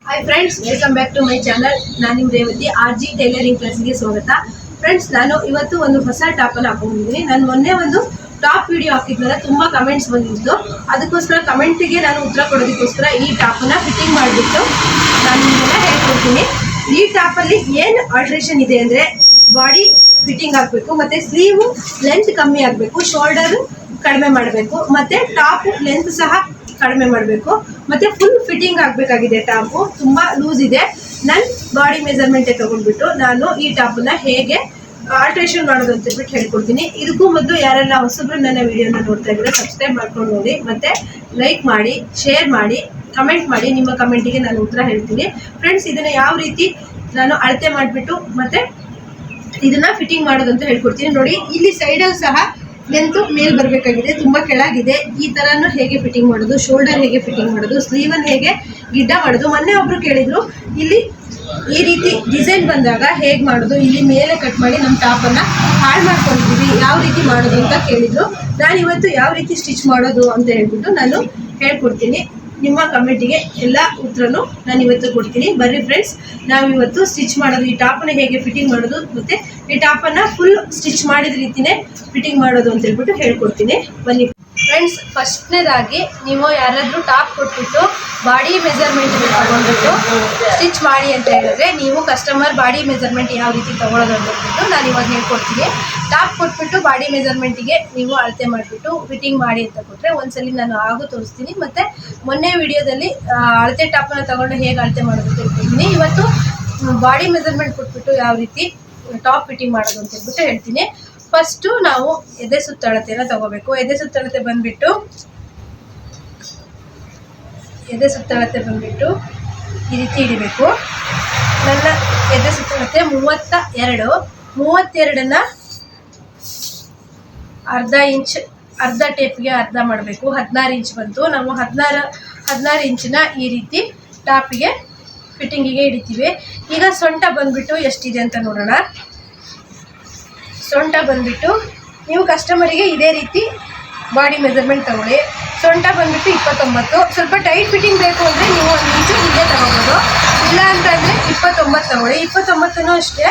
Hi friends, welcome back to my channel. ನಾನು ನಿಮ್ಮ Revathi. RG tailoring ಕ್ಲಾಸ್ಗೆ ಸ್ವಾಗತ. ಫ್ರೆಂಡ್ಸ್, ನಾನು ಇವತ್ತು ಒಂದು ಹೊಸ ಟಾಪನ್ನು ಹಾಕೊಂಡಿದ್ದೀನಿ. ನಾನು ಮೊನ್ನೆ ಒಂದು ಟಾಪ್ ವಿಡಿಯೋ ಹಾಕಿದ್ನಲ್ಲ, ತುಂಬ ಕಮೆಂಟ್ಸ್ ಬಂದಿತ್ತು. ಅದಕ್ಕೋಸ್ಕರ ಕಮೆಂಟಿಗೆ ನಾನು ಉತ್ತರ ಕೊಡೋದಕ್ಕೋಸ್ಕರ ಈ ಟಾಪನ್ನು ಫಿಟ್ಟಿಂಗ್ ಮಾಡಿಬಿಟ್ಟು ನಾನು ನಿಮಗೆಲ್ಲ ಹೇಳ್ಕೊಡ್ತೀನಿ. ಈ ಟಾಪಲ್ಲಿ ಏನು ಆಲ್ಟ್ರೇಷನ್ ಇದೆ ಅಂದರೆ, ಬಾಡಿ ಫಿಟ್ಟಿಂಗ್ ಆಗಬೇಕು, ಮತ್ತು ಸ್ಲೀವು ಲೆಂತ್ ಕಮ್ಮಿ ಆಗಬೇಕು, ಶೋಲ್ಡರು ಕಡಿಮೆ ಮಾಡಬೇಕು, ಮತ್ತು ಟಾಪ್ ಲೆಂತ್ ಸಹ ಕಡಿಮೆ ಮಾಡಬೇಕು, ಮತ್ತು ಫುಲ್ ಫಿಟ್ಟಿಂಗ್ ಆಗಬೇಕಾಗಿದೆ. ಟಾಪು ತುಂಬ ಲೂಸ್ ಇದೆ. ನನ್ನ ಬಾಡಿ ಮೆಜರ್ಮೆಂಟೇ ತೊಗೊಂಡ್ಬಿಟ್ಟು ನಾನು ಈ ಟಾಪನ್ನ ಹೇಗೆ ಆಲ್ಟ್ರೇಷನ್ ಮಾಡೋದು ಅಂತ ಹೇಳ್ಬಿಟ್ಟು ಹೇಳ್ಕೊಡ್ತೀನಿ. ಇದಕ್ಕೂ ಮೊದಲು ಯಾರೆಲ್ಲ ಹೊಸಬ್ರು ನನ್ನ ವಿಡಿಯೋನ ನೋಡ್ತಾ ಇದ್ರೆ ಸಬ್ಸ್ಕ್ರೈಬ್ ಮಾಡ್ಕೊಂಡು ನೋಡಿ, ಮತ್ತು ಲೈಕ್ ಮಾಡಿ, ಶೇರ್ ಮಾಡಿ, ಕಮೆಂಟ್ ಮಾಡಿ. ನಿಮ್ಮ ಕಮೆಂಟಿಗೆ ನಾನು ಉತ್ತರ ಹೇಳ್ತೀನಿ. ಫ್ರೆಂಡ್ಸ್, ಇದನ್ನು ಯಾವ ರೀತಿ ನಾನು ಅಳತೆ ಮಾಡಿಬಿಟ್ಟು ಮತ್ತು ಇದನ್ನು ಫಿಟ್ಟಿಂಗ್ ಮಾಡೋದು ಅಂತ ಹೇಳ್ಕೊಡ್ತೀನಿ. ನೋಡಿ, ಇಲ್ಲಿ ಸೈಡಲ್ಲಿ ಸಹ ಲೆಂತು ಮೇಲ್ ಬರಬೇಕಾಗಿದೆ, ತುಂಬ ಕೆಳಗಿದೆ. ಈ ಥರನೂ ಹೇಗೆ ಫಿಟ್ಟಿಂಗ್ ಮಾಡೋದು, ಶೋಲ್ಡರ್ ಹೇಗೆ ಫಿಟ್ಟಿಂಗ್ ಮಾಡೋದು, ಸ್ಲೀವನ್ನು ಹೇಗೆ ಗಿಡ್ಡ ಮಾಡೋದು. ಮೊನ್ನೆ ಒಬ್ಬರು ಕೇಳಿದರು, ಇಲ್ಲಿ ಈ ರೀತಿ ಡಿಸೈನ್ ಬಂದಾಗ ಹೇಗೆ ಮಾಡೋದು, ಇಲ್ಲಿ ಮೇಲೆ ಕಟ್ ಮಾಡಿ ನಮ್ಮ ಟಾಪನ್ನು ಹಾಳು ಮಾಡ್ಕೊಂಡಿದ್ದೀವಿ, ಯಾವ ರೀತಿ ಮಾಡೋದು ಅಂತ ಕೇಳಿದರು. ನಾನು ಇವತ್ತು ಯಾವ ರೀತಿ ಸ್ಟಿಚ್ ಮಾಡೋದು ಅಂತ ಹೇಳ್ಬಿಟ್ಟು ನಾನು ಹೇಳ್ಕೊಡ್ತೀನಿ. ನಿಮ್ಮ ಕಮೆಂಟಿಗೆ ಎಲ್ಲ ಉತ್ತರನೂ ನಾನು ಇವತ್ತು ಕೊಡ್ತೀನಿ. ಬರ್ರಿ ಫ್ರೆಂಡ್ಸ್, ನಾವಿವತ್ತು ಸ್ಟಿಚ್ ಮಾಡೋದು, ಈ ಟಾಪನ್ನು ಹೇಗೆ ಫಿಟ್ಟಿಂಗ್ ಮಾಡೋದು, ಮತ್ತು ಈ ಟಾಪನ್ನು ಫುಲ್ ಸ್ಟಿಚ್ ಮಾಡಿದ ರೀತಿಯೇ ಫಿಟ್ಟಿಂಗ್ ಮಾಡೋದು ಅಂತ ಹೇಳ್ಬಿಟ್ಟು ಹೇಳ್ಕೊಡ್ತೀನಿ. ಬನ್ನಿ ಫ್ರೆಂಡ್ಸ್. ಫಸ್ಟ್ನೇದಾಗಿ ನೀವು ಯಾರಾದರೂ ಟಾಪ್ ಕೊಟ್ಬಿಟ್ಟು ಬಾಡಿ ಮೆಜರ್ಮೆಂಟ್ ತಗೊಂಡ್ಬಿಟ್ಟು ಸ್ಟಿಚ್ ಮಾಡಿ ಅಂತ ಹೇಳಿದ್ರೆ, ನೀವು ಕಸ್ಟಮರ್ ಬಾಡಿ ಮೆಜರ್ಮೆಂಟ್ ಯಾವ ರೀತಿ ತೊಗೊಳೋದು ಅಂತ ಹೇಳ್ಬಿಟ್ಟು ನಾನು ಇವಾಗ ಹೇಳ್ಕೊಡ್ತೀನಿ. ಟಾಪ್ ಕೊಟ್ಬಿಟ್ಟು ಬಾಡಿ ಮೆಜರ್ಮೆಂಟಿಗೆ ನೀವು ಅಳತೆ ಮಾಡಿಬಿಟ್ಟು ಫಿಟ್ಟಿಂಗ್ ಮಾಡಿ ಅಂತ ಕೊಟ್ಟರೆ ಒಂದ್ಸಲಿ ನಾನು ಆಗು ತೋರಿಸ್ತೀನಿ. ಮತ್ತು ಮೊನ್ನೆ ವಿಡಿಯೋದಲ್ಲಿ ಅಳತೆ ಟಾಪನ್ನು ತೊಗೊಂಡು ಹೇಗೆ ಅಳತೆ ಮಾಡೋದು ಅಂತ ಹೇಳ್ಕೊಡ್ತೀನಿ. ಇವತ್ತು ಬಾಡಿ ಮೆಜರ್ಮೆಂಟ್ ಕೊಟ್ಬಿಟ್ಟು ಯಾವ ರೀತಿ ಟಾಪ್ ಫಿಟ್ಟಿಂಗ್ ಮಾಡೋದು ಅಂತ ಹೇಳ್ಬಿಟ್ಟು ಹೇಳ್ತೀನಿ. ಫಸ್ಟು ನಾವು ಎದೆ ಸುತ್ತಳತೆಯನ್ನು ತಗೋಬೇಕು. ಎದೆ ಸುತ್ತಳತೆ ಬಂದುಬಿಟ್ಟು ಈ ರೀತಿ ಹಿಡಿಬೇಕು. ನನ್ನ ಎದೆ ಸುತ್ತಳತೆ 32. ಅರ್ಧ ಟೇಪ್ಗೆ ಅರ್ಧ ಮಾಡಬೇಕು. 16 ಇಂಚ್ ಬಂತು. ನಾವು 16 ಇಂಚನ್ನ ಈ ರೀತಿ ಟಾಪಿಗೆ ಫಿಟ್ಟಿಂಗಿಗೆ ಹಿಡಿತೀವಿ. ಈಗ ಸೊಂಟ ಬಂದುಬಿಟ್ಟು ಎಷ್ಟಿದೆ ಅಂತ ನೋಡೋಣ. ಸೊಂಟ ಬಂದುಬಿಟ್ಟು ನೀವು ಕಸ್ಟಮರಿಗೆ ಇದೇ ರೀತಿ ಬಾಡಿ ಮೆಜರ್ಮೆಂಟ್ ತಗೊಳ್ಳಿ. ಸೊಂಟ ಬಂದುಬಿಟ್ಟು 29. ಸ್ವಲ್ಪ ಟೈಟ್ ಫಿಟ್ಟಿಂಗ್ ಬೇಕು ಅಂದರೆ ನೀವು 1 ಇಂಚು ಇಲ್ಲೇ ತಗೋಬೋದು. ಇಲ್ಲ ಅಂತಂದರೆ 29 ತಗೊಳ್ಳಿ. 29 ಅಷ್ಟೇ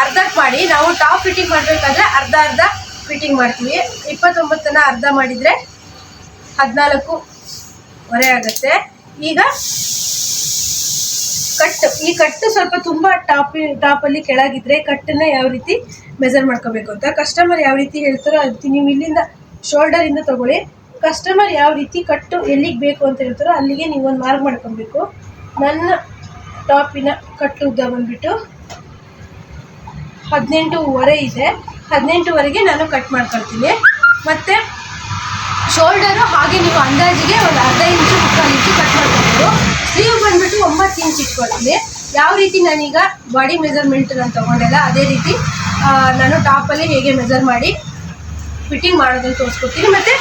ಅರ್ಧಕ್ಕೆ ಮಾಡಿ. ನಾವು ಟಾಪ್ ಫಿಟ್ಟಿಂಗ್ ಮಾಡಬೇಕಾದ್ರೆ ಅರ್ಧ ಫಿಟ್ಟಿಂಗ್ ಮಾಡ್ತೀವಿ. 29 ಅರ್ಧ ಮಾಡಿದರೆ 14 ಆಗುತ್ತೆ. ಈಗ ಈ ಕಟ್ಟು ಸ್ವಲ್ಪ ತುಂಬ ಟಾಪಲ್ಲಿ ಕೆಳಗಿದ್ರೆ ಕಟ್ಟನ್ನು ಯಾವ ರೀತಿ ಮೆಜರ್ ಮಾಡ್ಕೋಬೇಕು ಅಂತ ಕಸ್ಟಮರ್ ಯಾವ ರೀತಿ ಹೇಳ್ತಾರೋ ಆ ರೀತಿ ನೀವು ಇಲ್ಲಿಂದ ಶೋಲ್ಡರಿಂದ ತೊಗೊಳ್ಳಿ. ಕಸ್ಟಮರ್ ಯಾವ ರೀತಿ ಕಟ್ಟು ಎಲ್ಲಿಗೆ ಬೇಕು ಅಂತ ಹೇಳ್ತಾರೋ ಅಲ್ಲಿಗೆ ನೀವು ಒಂದು ಮಾರ್ಕ್ ಮಾಡ್ಕೊಬೇಕು. ನನ್ನ ಟಾಪಿನ ಕಟ್ಟು ಉದ್ದ ಬಂದುಬಿಟ್ಟು 18.5 ಇದೆ. 18ವರೆಗೆ ನಾನು ಕಟ್ ಮಾಡ್ಕೊಳ್ತೀನಿ. ಮತ್ತು ಶೋಲ್ಡರು ಹಾಗೆ ನೀವು ಅಂದಾಜಿಗೆ ಒಂದು ಅರ್ಧ ಇಂಚು 3/4 ಇಂಚು ಕಟ್ ಮಾಡ್ಕೊಬೋದು. ಸ್ಲೀವ್ ಬಂದುಬಿಟ್ಟು 9 ಇಂಚ್ ಇಟ್ಕೊಳ್ತೀನಿ. ಯಾವ ರೀತಿ ನಾನೀಗ ಬಾಡಿ ಮೆಜರ್ಮೆಂಟ್ ನಾನು ತೊಗೊಂಡೆಲ್ಲ ಅದೇ ರೀತಿ ನಾನು ಟಾಪಲ್ಲಿ ಹೇಗೆ ಮೆಜರ್ ಮಾಡಿ ಫಿಟ್ಟಿಂಗ್ ಮಾಡೋದನ್ನು ತೋರಿಸ್ಕೊಡ್ತೀನಿ. ಮತ್ತು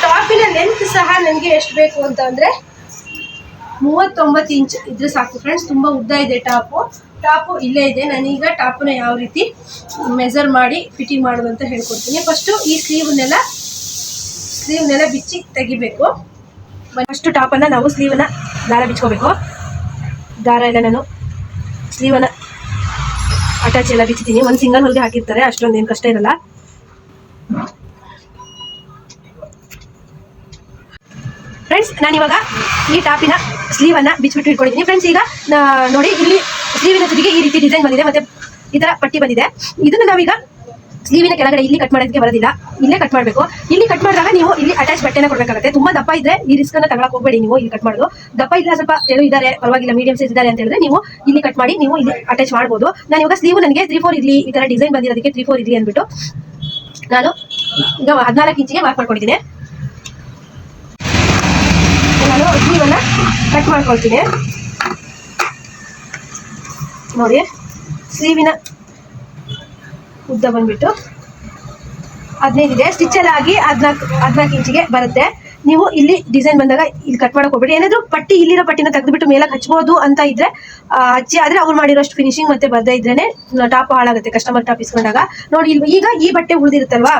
ಟಾಪಿನ ಲೆಂತ್ ಸಹ ನನಗೆ ಎಷ್ಟು ಬೇಕು ಅಂತ ಅಂದರೆ 39 ಇಂಚ್ ಇದ್ರೆ ಸಾಕು ಫ್ರೆಂಡ್ಸ್. ತುಂಬ ಉದ್ದ ಇದೆ ಟಾಪು ಇಲ್ಲೇ ಇದೆ. ನಾನೀಗ ಟಾಪನ್ನ ಯಾವ ರೀತಿ ಮೆಜರ್ ಮಾಡಿ ಫಿಟ್ಟಿಂಗ್ ಮಾಡೋದು ಅಂತ ಹೇಳ್ಕೊಡ್ತೀನಿ. ಫಸ್ಟು ಈ ಸ್ಲೀವ್ನೆಲ್ಲ ಬಿಚ್ಚಿ ತೆಗಿಬೇಕು. ಫಸ್ಟು ಟಾಪನ್ನು ನಾವು ಸ್ಲೀವನ್ನ ದಾರ ಬಿಚ್ಕೋಬೇಕು. ದಾರ ಎಲ್ಲ ನಾನು ಸ್ಲೀವನ್ನು ಅಟ್ಯಾಚ್ ಎಲ್ಲ ಬಿಚ್ಚಿದ್ದೀನಿ. ಒಂದು ಸಿಂಗಲ್ ಹೊಲಿಗೆ ಹಾಕಿರ್ತಾರೆ, ಅಷ್ಟೊಂದೇನು ಕಷ್ಟ ಇರಲ್ಲ. ಫ್ರೆಂಡ್ಸ್, ನಾನಿವಾಗ ಈ ಟಾಪಿನ ಸ್ಲೀವನ್ನು ಬಿಚ್ಚಿಬಿಟ್ಟು ಇಟ್ಕೊಂಡಿದ್ದೀನಿ. ಫ್ರೆಂಡ್ಸ್, ಈಗ ನೋಡಿ, ಇಲ್ಲಿ ಸ್ಲೀವಿನ ಜೊತೆಗೆ ಈ ರೀತಿ ಡಿಸೈನ್ ಬಂದಿದೆ, ಮತ್ತು ಈ ಥರ ಪಟ್ಟಿ ಬಂದಿದೆ. ಇದನ್ನು ನಾವೀಗ ಸ್ಲೀವಿನ ಕೆಳಗಡೆ ಇಲ್ಲಿ ಕಟ್ ಮಾಡೋದಕ್ಕೆ ಬರೋದಿಲ್ಲ, ಇಲ್ಲೇ ಕಟ್ ಮಾಡಬೇಕು. ಇಲ್ಲಿ ಕಟ್ ಮಾಡಿದಾಗ ನೀವು ಇಲ್ಲಿ ಅಟ್ಯಾಚ್ ಬಟ್ಟೆನ ಕೊಡಬೇಕಾಗುತ್ತೆ. ತುಂಬ ದಪ್ಪ ಇದ್ದರೆ ಈ ರಿಸ್ಕನ್ನು ತಗೊಳಕ್ಕೆ ಹೋಗಬೇಡಿ. ನೀವು ಇಲ್ಲಿ ಕಟ್ ಮಾಡೋದು ದಪ್ಪ ಇಲ್ಲ, ಸ್ವಲ್ಪ ತೆಳು ಇದ್ದಾರೆ, ಪರವಾಗಿಲ್ಲ, ಮೀಡಿಯಂ ಸೈಜ್ ಇದ್ದಾರೆ ಅಂತ ಹೇಳಿದ್ರೆ ನೀವು ಇಲ್ಲಿ ಕಟ್ ಮಾಡಿ ನೀವು ಇಲ್ಲಿ ಅಟ್ಯಾಚ್ ಮಾಡ್ಬೋದು. ನಾನು ಇವಾಗ ಸ್ಲೀವ್ ನನಗೆ 3/4 ಇರಲಿ, ಈ ಥರ ಡಿಸೈನ್ ಬಂದಿರೋದಕ್ಕೆ 3/4 ಇರಲಿ ಅಂದ್ಬಿಟ್ಟು ನಾನು ಈಗ 14 ಇಂಚಿಗೆ ಮಾರ್ಕ್ ಮಾಡ್ಕೊಂಡಿದ್ದೀನಿ. ನಾನು ಸ್ಲೀವನ್ನು ಕಟ್ ಮಾಡ್ಕೊಳ್ತೀನಿ. ನೋಡಿ, ಸ್ಲೀವಿನ ಉದ್ದ ಬಂದುಬಿಟ್ಟು 15 ಇದೆ. ಸ್ಟಿಚೆಲ್ಲ ಆಗಿ 14 ಇಂಚಿಗೆ ಬರುತ್ತೆ. ನೀವು ಇಲ್ಲಿ ಡಿಸೈನ್ ಬಂದಾಗ ಇಲ್ಲಿ ಕಟ್ ಮಾಡೋಕೆ ಹೋಗ್ಬೇಡಿ. ಏನಾದರೂ ಪಟ್ಟಿ ಇಲ್ಲಿರೋ ಪಟ್ಟಿನ ತೆಗೆದುಬಿಟ್ಟು ಮೇಲೆ ಹಚ್ಬೋದು ಅಂತ ಇದ್ದರೆ ಹಚ್ಚಿ, ಆದರೆ ಅವ್ರು ಮಾಡಿರೋಷ್ಟು ಫಿನಿಶಿಂಗ್ ಮತ್ತೆ ಬರ್ದೇ ಇದ್ರೇ ಟಾಪ್ ಹಾಳಾಗುತ್ತೆ ಕಸ್ಟಮರ್ ಟಾಪ್ ಇಸ್ಕೊಂಡಾಗ. ನೋಡಿ, ಈಗ ಈ ಬಟ್ಟೆ ಉಳಿದಿರುತ್ತಲ್ವಾ,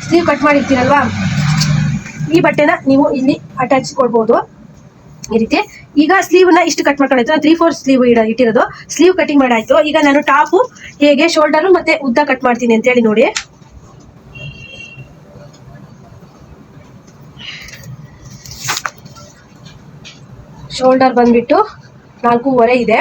ಸ್ಲೀವ್ ಕಟ್ ಮಾಡಿರ್ತೀರಲ್ವಾ, ಈ ಬಟ್ಟೆನ ನೀವು ಇಲ್ಲಿ ಅಟ್ಯಾಚ್ ಕೊಡ್ಬೋದು. ಈ ರೀತಿ ಈಗ ಸ್ಲೀವ್ನ ಇಷ್ಟು ಕಟ್ ಮಾಡ್ಕೊಂಡಾಯ್ತು. 3/4 ಸ್ಲೀವ್ ಇಟ್ಟಿರೋದು. ಸ್ಲೀವ್ ಕಟಿಂಗ್ ಮಾಡಾಯ್ತು. ಈಗ ನಾನು ಟಾಪು ಹೇಗೆ ಶೋಲ್ಡರು ಮತ್ತೆ ಉದ್ದ ಕಟ್ ಮಾಡ್ತೀನಿ ಅಂತ ಹೇಳಿ ನೋಡಿ. ಶೋಲ್ಡರ್ ಬಂದ್ಬಿಟ್ಟು 4.5 ಇದೆ.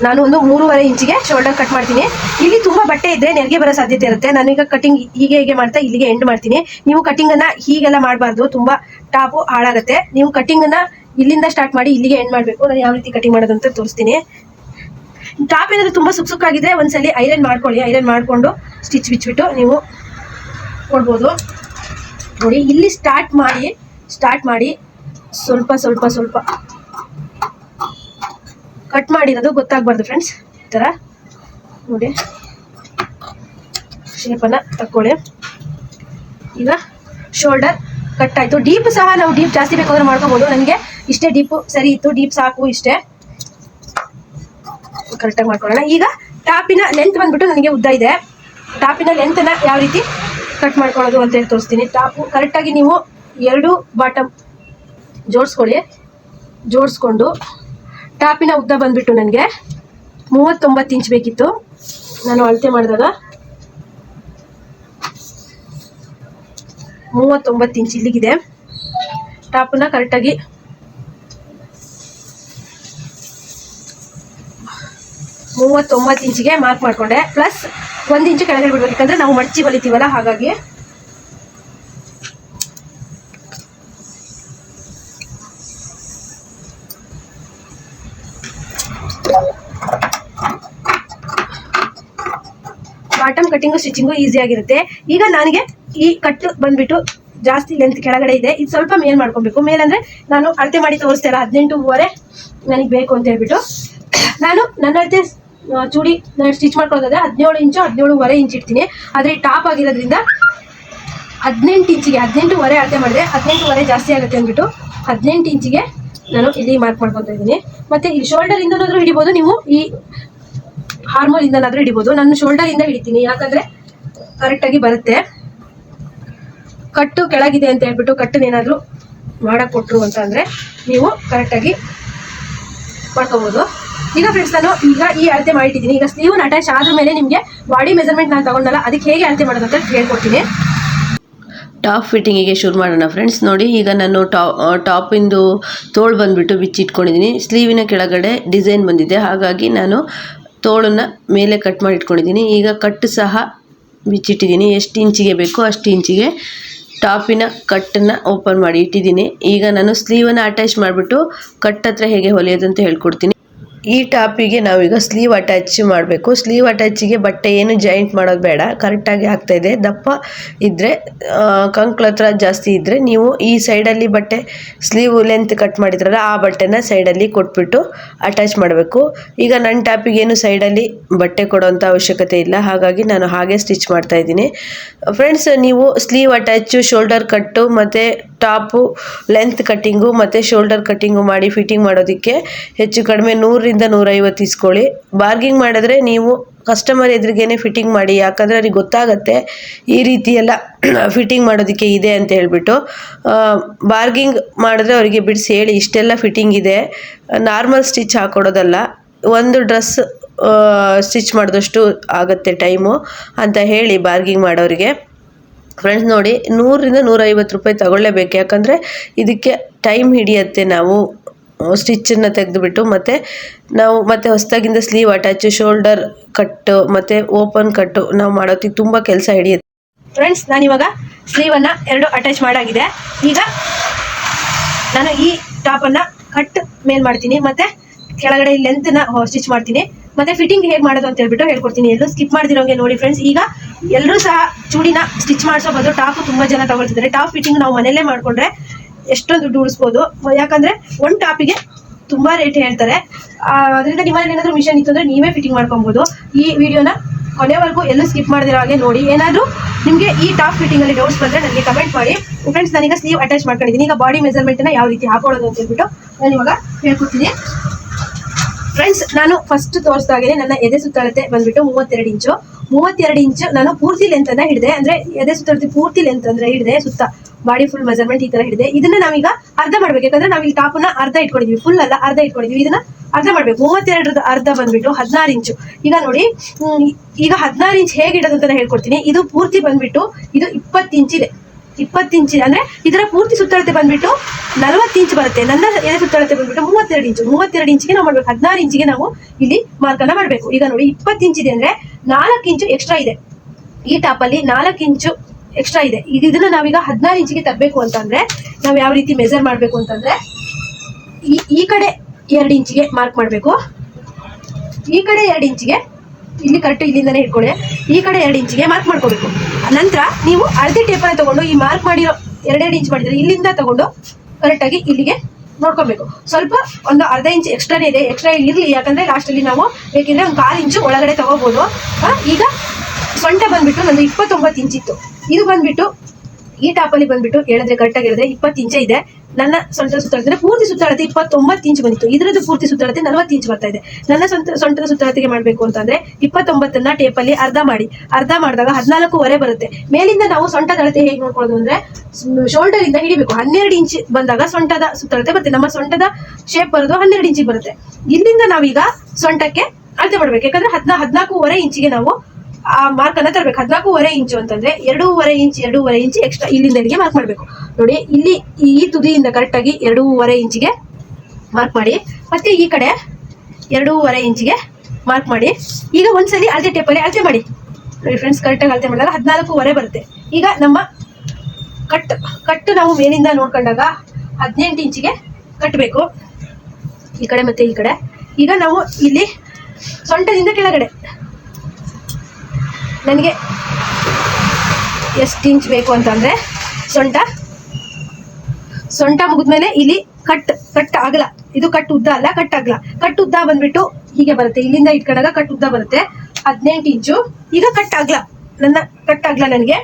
ನಾನು ಒಂದು 3.5 ಇಂಚಿಗೆ ಶೋಲ್ಡರ್ ಕಟ್ ಮಾಡ್ತೀನಿ. ಇಲ್ಲಿ ತುಂಬಾ ಬಟ್ಟೆ ಇದ್ರೆ ನೆರಿಗೆ ಬರೋ ಸಾಧ್ಯತೆ ಇರುತ್ತೆ. ನಾನೀಗ ಕಟಿಂಗ್ ಹೀಗೆ ಮಾಡ್ತಾ ಇಲ್ಲಿಗೆ ಎಂಡ್ ಮಾಡ್ತೀನಿ. ನೀವು ಕಟಿಂಗ್ ಅನ್ನ ಹೀಗೆಲ್ಲ ಮಾಡಬಾರ್ದು, ತುಂಬಾ ಟಾಪು ಹಾಳಾಗುತ್ತೆ. ನೀವು ಕಟಿಂಗ್ ಅನ್ನ ಇಲ್ಲಿಂದ ಸ್ಟಾರ್ಟ್ ಮಾಡಿ ಇಲ್ಲಿಗೆ ಎಂಡ್ ಮಾಡಬೇಕು. ನಾನು ಯಾವ ರೀತಿ ಕಟಿಂಗ್ ಮಾಡೋದು ಅಂತ ತೋರಿಸ್ತೀನಿ. ಟಾಪ್ ಏನಾದ್ರು ತುಂಬಾ ಸುಕ್ಕಾಗಿದ್ರೆ ಒಂದ್ಸಲಿ ಐರನ್ ಮಾಡ್ಕೊಳ್ಳಿ. ಐರನ್ ಮಾಡ್ಕೊಂಡು ಸ್ಟಿಚ್ ಬಿಚ್ಬಿಟ್ಟು ನೀವು ಕೊಡ್ಬೋದು. ನೋಡಿ, ಇಲ್ಲಿ ಸ್ಟಾರ್ಟ್ ಮಾಡಿ ಸ್ವಲ್ಪ ಕಟ್ ಮಾಡಿರೋದು ಗೊತ್ತಾಗಬಾರ್ದು ಫ್ರೆಂಡ್ಸ್. ಈ ಥರ ನೋಡಿ ಶೇಪನ್ನು ತಕ್ಕೊಳ್ಳಿ. ಈಗ ಶೋಲ್ಡರ್ ಕಟ್ ಆಯಿತು. ಡೀಪ್ ಸಹ ನಾವು ಡೀಪ್ ಜಾಸ್ತಿ ಬೇಕಾದ್ರೆ ಮಾಡ್ಕೋಬೋದು. ನನಗೆ ಇಷ್ಟೇ ಡೀಪು ಸರಿ ಇತ್ತು, ಡೀಪ್ ಸಾಕು, ಇಷ್ಟೇ ಕರೆಕ್ಟಾಗಿ ಮಾಡ್ಕೊಳ್ಳೋಣ. ಈಗ ಟಾಪಿನ ಲೆಂತ್ ಬಂದ್ಬಿಟ್ಟು ನನಗೆ ಉದ್ದ ಇದೆ. ಟಾಪಿನ ಲೆಂತನ್ನು ಯಾವ ರೀತಿ ಕಟ್ ಮಾಡ್ಕೊಳ್ಳೋದು ಅಂತೇಳಿ ತೋರಿಸ್ತೀನಿ. ಟಾಪು ಕರೆಕ್ಟಾಗಿ ನೀವು 2 ಬಾಟಮ್ ಜೋಡಿಸ್ಕೊಂಡು ಟಾಪಿನ ಉದ್ದ ಬಂದ್ಬಿಟ್ಟು ನನಗೆ 39 ಇಂಚ್ ಬೇಕಿತ್ತು. ನಾನು ಅಳತೆ ಮಾಡಿದಾಗ 39 ಇಂಚ್ ಇಲ್ಲಿಗಿದೆ. ಟಾಪನ್ನ ಕರೆಕ್ಟಾಗಿ 39 ಇಂಚಿಗೆ ಮಾರ್ಕ್ ಮಾಡಿಕೊಂಡೆ. ಪ್ಲಸ್ 1 ಇಂಚು ಕೆಳಗಡೆ ಬಿಡ್ಬೇಕು, ಯಾಕಂದರೆ ನಾವು ಮಡಚಿ ಹೊಲಿತೀವಲ್ಲ, ಹಾಗಾಗಿ. ಬಾಟಮ್ ಕಟ್ಟಿಂಗು ಸ್ಟಿಚಿಂಗು ಈಸಿ ಆಗಿರುತ್ತೆ. ಈಗ ನನಗೆ ಈ ಕಟ್ ಬಂದ್ಬಿಟ್ಟು ಜಾಸ್ತಿ ಲೆಂತ್ ಕೆಳಗಡೆ ಇದೆ. ಇದು ಸ್ವಲ್ಪ ಮೇಲ್ ಮಾಡ್ಕೊಬೇಕು. ಮೇಲಂದ್ರೆ ನಾನು ಅಳತೆ ಮಾಡಿ ತೋರಿಸ್ತಾ ಇಲ್ಲ, 18.5 ನನಗೆ ಬೇಕು ಅಂತ ಹೇಳ್ಬಿಟ್ಟು ನಾನು ನನ್ನ ಅಳತೆ ಚೂಡಿ ನಾನು ಸ್ಟಿಚ್ ಮಾಡ್ಕೊಳ್ಳೋದಾದ್ರೆ 17 ಇಂಚು 17.5 ಇಂಚ್ ಇಡ್ತೀನಿ. ಆದರೆ ಟಾಪ್ ಆಗಿರೋದ್ರಿಂದ 18 ಇಂಚಿಗೆ 18.5 ಅಳತೆ ಮಾಡಿದೆ. 18.5 ಜಾಸ್ತಿ ಆಗುತ್ತೆ ಅಂದ್ಬಿಟ್ಟು 18 ಇಂಚಿಗೆ ನಾನು ಇಲ್ಲಿ ಮಾರ್ಕ್ ಮಾಡ್ಕೊತಾ ಇದ್ದೀನಿ. ಮತ್ತೆ ಈ ಶೋಲ್ಡರ್ ಇಂದನಾದ್ರೂ ಹಿಡಿಬೋದು, ನೀವು ಈ ಹಾರ್ಮೋಲ್ ಇಂದನಾದ್ರೂ ಹಿಡಿಬೋದು. ನಾನು ಶೋಲ್ಡರ್ ಇಂದ ಹಿಡಿತೀನಿ, ಯಾಕಂದ್ರೆ ಕರೆಕ್ಟಾಗಿ ಬರುತ್ತೆ. ಕಟ್ಟು ಕೆಳಗಿದೆ ಅಂತ ಹೇಳ್ಬಿಟ್ಟು ಕಟ್ಟನ್ನೇನಾದ್ರೂ ಮಾಡಕ್ ಕೊಟ್ರು ಅಂತ ಅಂದ್ರೆ ನೀವು ಕರೆಕ್ಟಾಗಿ ಮಾಡ್ಕೋಬಹುದು. ಈಗ ಫ್ರೆಂಡ್ಸ್, ನಾನು ಈಗ ಈ ಅಳತೆ ಮಾಡಿಟ್ಟಿದ್ದೀನಿ. ಈಗ ಸ್ಲೀವ್ನ ಅಟ್ಯಾಚ್ ಆದ್ರ ಮೇಲೆ ನಿಮಗೆ ಬಾಡಿ ಮೆಜರ್ಮೆಂಟ್ ನಾನು ತಗೊಂಡಲ್ಲ, ಅದಕ್ಕೆ ಹೇಗೆ ಅಳತೆ ಮಾಡೋದು ಅಂತ ಹೇಳ್ಕೊಡ್ತೀನಿ. ಟಾಪ್ ಫಿಟ್ಟಿಂಗಿಗೆ ಶುರು ಮಾಡೋಣ ಫ್ರೆಂಡ್ಸ್. ನೋಡಿ, ಈಗ ನಾನು ಟಾಪಿಂದು ತೋಳು ಬಂದುಬಿಟ್ಟು ಬಿಚ್ಚಿಟ್ಕೊಂಡಿದ್ದೀನಿ. ಸ್ಲೀವಿನ ಕೆಳಗಡೆ ಡಿಸೈನ್ ಬಂದಿದೆ, ಹಾಗಾಗಿ ನಾನು ತೋಳನ್ನು ಮೇಲೆ ಕಟ್ ಮಾಡಿ ಇಟ್ಕೊಂಡಿದ್ದೀನಿ. ಈಗ ಕಟ್ಟು ಸಹ ಬಿಚ್ಚಿಟ್ಟಿದ್ದೀನಿ. ಎಷ್ಟು ಇಂಚಿಗೆ ಬೇಕೋ ಅಷ್ಟು ಇಂಚಿಗೆ ಟಾಪಿನ ಕಟ್ಟನ್ನು ಓಪನ್ ಮಾಡಿ ಇಟ್ಟಿದ್ದೀನಿ. ಈಗ ನಾನು ಸ್ಲೀವನ್ನು ಅಟ್ಯಾಚ್ ಮಾಡಿಬಿಟ್ಟು ಕಟ್ ಹತ್ರ ಹೇಗೆ ಹೊಲಿಯೋದು ಅಂತ ಹೇಳ್ಕೊಡ್ತೀನಿ. ಈ ಟಾಪಿಗೆ ನಾವೀಗ ಸ್ಲೀವ್ ಅಟ್ಯಾಚ್ ಮಾಡಬೇಕು. ಸ್ಲೀವ್ ಅಟ್ಯಾಚಿಗೆ ಬಟ್ಟೆ ಏನು ಜಾಯಿಂಟ್ ಮಾಡೋದು ಬೇಡ, ಕರೆಕ್ಟಾಗಿ ಆಗ್ತಾಯಿದೆ. ದಪ್ಪ ಇದ್ದರೆ ಕಂಕ್ಳ ಹತ್ರ ಜಾಸ್ತಿ ಇದ್ದರೆ ನೀವು ಈ ಸೈಡಲ್ಲಿ ಬಟ್ಟೆ ಸ್ಲೀವ್ ಲೆಂತ್ ಕಟ್ ಮಾಡಿದ್ರಲ್ಲ ಆ ಬಟ್ಟೆನ ಸೈಡಲ್ಲಿ ಕೊಟ್ಬಿಟ್ಟು ಅಟ್ಯಾಚ್ ಮಾಡಬೇಕು. ಈಗ ನನ್ನ ಟಾಪಿಗೇನು ಸೈಡಲ್ಲಿ ಬಟ್ಟೆ ಕೊಡೋವಂಥ ಅವಶ್ಯಕತೆ ಇಲ್ಲ, ಹಾಗಾಗಿ ನಾನು ಹಾಗೆ ಸ್ಟಿಚ್ ಮಾಡ್ತಾಯಿದ್ದೀನಿ. ಫ್ರೆಂಡ್ಸ್, ನೀವು ಸ್ಲೀವ್ ಅಟ್ಯಾಚು, ಶೋಲ್ಡರ್ ಕಟ್ಟು ಮತ್ತು ಟಾಪು ಲೆಂತ್ ಕಟ್ಟಿಂಗು ಮತ್ತು ಶೋಲ್ಡರ್ ಕಟ್ಟಿಂಗು ಮಾಡಿ ಫಿಟ್ಟಿಂಗ್ ಮಾಡೋದಕ್ಕೆ ಹೆಚ್ಚು ಕಡಿಮೆ 100ರಿಂದ 150 ಇಸ್ಕೊಳ್ಳಿ. ಬಾರ್ಗಿಂಗ್ ಮಾಡಿದ್ರೆ ನೀವು ಕಸ್ಟಮರ್ ಎದುರಿಗೇನೆ ಫಿಟ್ಟಿಂಗ್ ಮಾಡಿ, ಯಾಕಂದರೆ ಅವ್ರಿಗೆ ಗೊತ್ತಾಗತ್ತೆ ಈ ರೀತಿ ಎಲ್ಲ ಫಿಟ್ಟಿಂಗ್ ಮಾಡೋದಕ್ಕೆ ಇದೆ ಅಂತ ಹೇಳ್ಬಿಟ್ಟು. ಬಾರ್ಗಿಂಗ್ ಮಾಡಿದ್ರೆ ಅವರಿಗೆ ಬಿಡಿಸಿ ಹೇಳಿ ಇಷ್ಟೆಲ್ಲ ಫಿಟ್ಟಿಂಗ್ ಇದೆ, ನಾರ್ಮಲ್ ಸ್ಟಿಚ್ ಹಾಕೊಡೋದಲ್ಲ, ಒಂದು ಡ್ರೆಸ್ ಸ್ಟಿಚ್ ಮಾಡಿದಷ್ಟು ಆಗುತ್ತೆ ಟೈಮು ಅಂತ ಹೇಳಿ ಬಾರ್ಗಿಂಗ್ ಮಾಡೋರಿಗೆ. ಫ್ರೆಂಡ್ಸ್ ನೋಡಿ, 100ರಿಂದ 150 ರೂಪಾಯಿ ತಗೊಳ್ಳೇಬೇಕು, ಯಾಕಂದರೆ ಇದಕ್ಕೆ ಟೈಮ್ ಹಿಡಿಯುತ್ತೆ. ನಾವು ಸ್ಟಿಚ್ಚನ್ನು ತೆಗೆದುಬಿಟ್ಟು ನಾವು ಮತ್ತೆ ಹೊಸದಾಗಿಂದ ಸ್ಲೀವ್ ಅಟ್ಯಾಚು, ಶೋಲ್ಡರ್ ಕಟ್ಟು ಮತ್ತು ಓಪನ್ ಕಟ್ಟು ನಾವು ಮಾಡೋದಕ್ಕೆ ತುಂಬ ಕೆಲಸ ಹಿಡಿಯುತ್ತೆ. ಫ್ರೆಂಡ್ಸ್, ನಾನಿವಾಗ ಸ್ಲೀವನ್ನು 2 ಅಟ್ಯಾಚ್ ಮಾಡಾಗಿದೆ. ಈಗ ನಾನು ಈ ಟಾಪನ್ನು ಕಟ್ ಮೇಲ್ ಮಾಡ್ತೀನಿ, ಮತ್ತು ಕೆಳಗಡೆ ಲೆಂತ್ನ ಸ್ಟಿಚ್ ಮಾಡ್ತೀನಿ, ಮತ್ತು ಫಿಟ್ಟಿಂಗ್ ಹೇಗೆ ಮಾಡೋದು ಅಂತ ಹೇಳ್ಬಿಟ್ಟು ಹೇಳ್ಕೊಡ್ತೀನಿ. ಎಲ್ಲರೂ ಸ್ಕಿಪ್ ಮಾಡ್ದಿರೋಂಗೆ ನೋಡಿ ಫ್ರೆಂಡ್ಸ್. ಈಗ ಎಲ್ಲರೂ ಸಹ ಚೂಡಿನ ಸ್ಟಿಚ್ ಮಾಡಿಸೋ ಬದಲು ಟಾಪು ತುಂಬ ಜನ ತಗೊಳ್ತಿದ್ದಾರೆ. ಟಾಪ್ ಫಿಟ್ಟಿಂಗ್ ನಾವು ಮನೆಯಲ್ಲೇ ಮಾಡಿಕೊಂಡ್ರೆ ಎಷ್ಟೊಂದು ದುಡ್ಡು ಉಳಿಸ್ಬೋದು, ಯಾಕಂದರೆ ಒಂದು ಟಾಪಿಗೆ ತುಂಬ ರೇಟ್ ಹೇಳ್ತಾರೆ. ಅದರಿಂದ ನಿಮ್ಮಲ್ಲಿ ಏನಾದರೂ ಮಿಷನ್ ಇತ್ತು ಅಂದರೆ ನೀವೇ ಫಿಟ್ಟಿಂಗ್ ಮಾಡ್ಕೊಬೋದು. ಈ ವಿಡಿಯೋನ ಕೊನೆವರೆಗೂ ಎಲ್ಲೂ ಸ್ಕಿಪ್ ಮಾಡಿದಿರೋ ಹಾಗೆ ನೋಡಿ. ಏನಾದರೂ ನಿಮಗೆ ಈ ಟಾಪ್ ಫಿಟ್ಟಿಂಗಲ್ಲಿ ಡೌಟ್ಸ್ ಬಂದರೆ ನನಗೆ ಕಮೆಂಟ್ ಮಾಡಿ. ಫ್ರೆಂಡ್ಸ್, ನಾನೀಗ ಸ್ಲೀವ್ ಅಟ್ಯಾಚ್ ಮಾಡ್ಕೊಂಡಿದ್ದೀನಿ. ಈಗ ಬಾಡಿ ಮೆಜರ್ಮೆಂಟನ್ನು ಯಾವ ರೀತಿ ಹಾಕೊಳ್ಳೋದು ಅಂತ ಹೇಳ್ಬಿಟ್ಟು ನಾನು ಇವಾಗ ಹೇಳ್ಕೊಡ್ತೀನಿ. ಫ್ರೆಂಡ್ಸ್, ನಾನು ಫಸ್ಟ್ ತೋರಿಸಿದಾಗೆ ನನ್ನ ಎದೆ ಸುತ್ತಳತೆ ಬಂದ್ಬಿಟ್ಟು 32 ಇಂಚು. 32 ಇಂಚ್ ನಾನು ಪೂರ್ತಿ ಲೆಂತ್ ಅನ್ನ ಹಿಡಿದೆ, ಅಂದ್ರೆ ಎದೆ ಸುತ್ತ ಪೂರ್ತಿ ಲೆಂತ್ ಅಂದ್ರೆ ಹಿಡಿದೆ, ಸುತ್ತ ಬಾಡಿ ಫುಲ್ ಮೆಜರ್ಮೆಂಟ್ ಈ ತರ ಹಿಡಿದೆ. ಇದನ್ನ ನಾವೀಗ ಅರ್ಧ ಮಾಡ್ಬೇಕು, ಯಾಕಂದ್ರೆ ನಾವು ಈ ಟಾಪ್ ನ ಅರ್ಧ ಇಟ್ಕೊಂಡಿದ್ವಿ, ಫುಲ್ ಅಲ್ಲ ಅರ್ಧ ಇಟ್ಕೊಂಡಿದ್ವಿ. ಇದನ್ನ ಅರ್ಧ ಮಾಡ್ಬೇಕು. 32 ಅರ್ಧ ಬಂದ್ಬಿಟ್ಟು 16 ಇಂಚು. ಈಗ ನೋಡಿ, ಈಗ 16 ಇಂಚ್ ಹೇಗೆ ಇಡೋದು ಅಂತ ಹೇಳ್ಕೊಡ್ತೀನಿ. ಇದು ಪೂರ್ತಿ ಬಂದ್ಬಿಟ್ಟು ಇದು 20 ಇಂಚ್ ಇದೆ. 20 ಇಂಚ್ ಅಂದ್ರೆ ಇದರ ಪೂರ್ತಿ ಸುತ್ತಳತೆ ಬಂದ್ಬಿಟ್ಟು 40 ಇಂಚ್ ಬರುತ್ತೆ. ನನ್ನ ಎದೆ ಸುತ್ತಳತೆ ಬಂದ್ಬಿಟ್ಟು 32 ಇಂಚು. 32 ಇಂಚಿಗೆ ನಾವು ಮಾಡ್ಬೇಕು, 16 ಇಂಚಿಗೆ ನಾವು ಇಲ್ಲಿ ಮಾರ್ಕ್ ಅನ್ನ ಮಾಡ್ಬೇಕು. ಈಗ ನೋಡಿ 20 ಇಂಚ್ ಇದೆ ಅಂದ್ರೆ 4 ಇಂಚು ಎಕ್ಸ್ಟ್ರಾ ಇದೆ. ಈ ಟಾಪ್ ಅಲ್ಲಿ 4 ಇಂಚು ಎಕ್ಸ್ಟ್ರಾ ಇದೆ. ಈಗ ಇದನ್ನ ನಾವೀಗ 16 ಇಂಚಿಗೆ ತರಬೇಕು ಅಂತಂದ್ರೆ ನಾವು ಯಾವ ರೀತಿ ಮೆಜರ್ ಮಾಡ್ಬೇಕು ಅಂತಂದ್ರೆ, ಈ ಕಡೆ 2 ಇಂಚಿಗೆ ಮಾರ್ಕ್ ಮಾಡ್ಬೇಕು, ಈ ಕಡೆ 2 ಇಂಚಿಗೆ, ಇಲ್ಲಿ ಕರೆಕ್ಟ್ ಇಲ್ಲಿಂದಾನೆ ಇಟ್ಕೊಳ್ಳಿ, ಈ ಕಡೆ 2 ಇಂಚಿಗೆ ಮಾರ್ಕ್ ಮಾಡ್ಕೋಬೇಕು. ನಂತರ ನೀವು ಹಳದಿ ಟೇಪನ್ನ ತಗೊಂಡು ಈ ಮಾರ್ಕ್ ಮಾಡಿರೋ 2 ಇಂಚ್ ಮಾಡಿದ್ರೆ ಇಲ್ಲಿಂದ ತಗೊಂಡು ಕರೆಕ್ಟ್ ಆಗಿ ಇಲ್ಲಿಗೆ ನೋಡ್ಕೊಬೇಕು. ಸ್ವಲ್ಪ ಒಂದು ಅರ್ಧ ಇಂಚ್ ಎಕ್ಸ್ಟ್ರಾನೇ ಇದೆ, ಎಕ್ಸ್ಟ್ರಾ ಇರಲಿ, ಯಾಕಂದ್ರೆ ಲಾಸ್ಟ್ ಅಲ್ಲಿ ನಾವು ಬೇಕಿದ್ರೆ ಒಂದು 1/4 ಇಂಚು ಒಳಗಡೆ ತಗೋಬಹುದು. ಈಗ ಸೊಂಟ ಬಂದ್ಬಿಟ್ಟು ನಂದು 29 ಇಂಚ್ ಇತ್ತು. ಇದು ಬಂದ್ಬಿಟ್ಟು ಈ ಟಾಪ್ ಅಲ್ಲಿ ಬಂದ್ಬಿಟ್ಟು ಹೇಳಿದ್ರೆ ಕರೆಕ್ಟ್ ಆಗಿದ್ರೆ 20 ಇಂಚೆ ಇದೆ. ನನ್ನ ಸೊಂಟದ ಸುತ್ತಳತೆ ಪೂರ್ತಿ ಸುತ್ತಳತೆ 29 ಇಂಚ್ ಬಂದಿತ್ತು. ಇದರದ್ದು ಪೂರ್ತಿ ಸುತ್ತಳತೆ 40 ಇಂಚ್ ಬರ್ತಾ ಇದೆ. ನನ್ನ ಸೊಂಟದ ಸುತ್ತಳತೆಗೆ ಮಾಡಬೇಕು ಅಂತಂದ್ರೆ 29ನ್ನ ಟೇಪಲ್ಲಿ ಅರ್ಧ ಮಾಡಿ, ಅರ್ಧ ಮಾಡಿದಾಗ 14.5 ಬರುತ್ತೆ. ಮೇಲಿಂದ ನಾವು ಸೊಂಟದ ಅಳತೆ ಹೇಗೆ ನೋಡ್ಕೊಳ್ಳೋದು ಅಂದ್ರೆ ಶೋಲ್ಡರ್ ಇಂದ ಹಿಡಿಬೇಕು. 12 ಇಂಚ್ ಬಂದಾಗ ಸೊಂಟದ ಸುತ್ತಳತೆ ಬರುತ್ತೆ. ನಮ್ಮ ಸೊಂಟದ ಶೇಪ್ ಬರೋದು 12 ಇಂಚಿಗೆ ಬರುತ್ತೆ. ಇಲ್ಲಿಂದ ನಾವೀಗ ಸೊಂಟಕ್ಕೆ ಅಳತೆ ಮಾಡ್ಬೇಕು, ಯಾಕಂದ್ರೆ 14.5 ಇಂಚಿಗೆ ನಾವು ಆ ಮಾರ್ಕ್ ಅನ್ನ ತರಬೇಕು. 14.5 ಇಂಚು ಅಂತಂದ್ರೆ 2.5 ಇಂಚ್ ಎಕ್ಸ್ಟ್ರಾ ಇಲ್ಲಿಂದ ಇಲ್ಲಿಗೆ ಮಾರ್ಕ್ ಮಾಡ್ಬೇಕು. ನೋಡಿ, ಇಲ್ಲಿ ಈ ತುದಿಯಿಂದ ಕರೆಕ್ಟ್ ಆಗಿ 2.5 ಇಂಚಿಗೆ ಮಾರ್ಕ್ ಮಾಡಿ, ಮತ್ತೆ ಈ ಕಡೆ 2.5 ಇಂಚಿಗೆ ಮಾರ್ಕ್ ಮಾಡಿ. ಈಗ ಒಂದ್ಸಲಿ ಅಳತೆ ಟೇಪಲ್ಲಿ ಅಳತೆ ಮಾಡಿ ನೋಡಿ ಫ್ರೆಂಡ್ಸ್, ಕರೆಕ್ಟಾಗಿ ಅಳತೆ ಮಾಡಿದಾಗ 14.5 ಬರುತ್ತೆ. ಈಗ ನಮ್ಮ ಕಟ್ ನಾವು ಮೇಲಿಂದ ನೋಡ್ಕೊಂಡಾಗ 18 ಇಂಚಿಗೆ ಕಟ್ಟಬೇಕು, ಈ ಕಡೆ ಮತ್ತೆ ಈ ಕಡೆ. ಈಗ ನಾವು ಇಲ್ಲಿ ಸೊಂಟದಿಂದ ಕೆಳಗಡೆ ನನಗೆ ಎಷ್ಟು ಇಂಚ್ ಬೇಕು ಅಂತಂದ್ರೆ ಸೊಂಟ ಮುಗಿದ್ಮೇಲೆ ಇಲ್ಲಿ ಕಟ್ ಅಗಲ, ಇದು ಕಟ್ ಉದ್ದ ಅಲ್ಲ, ಕಟ್ ಅಗಲ. ಕಟ್ ಉದ್ದ ಬಂದ್ಬಿಟ್ಟು ಹೀಗೆ ಬರುತ್ತೆ, ಇಲ್ಲಿಂದ ಇಟ್ಕೊಂಡಾಗ ಕಟ್ ಉದ್ದ ಬರುತ್ತೆ 18 ಇಂಚು. ಈಗ ಕಟ್ ಅಗಲ, ನನ್ನ ಕಟ್ ಅಗಲ ನನಗೆ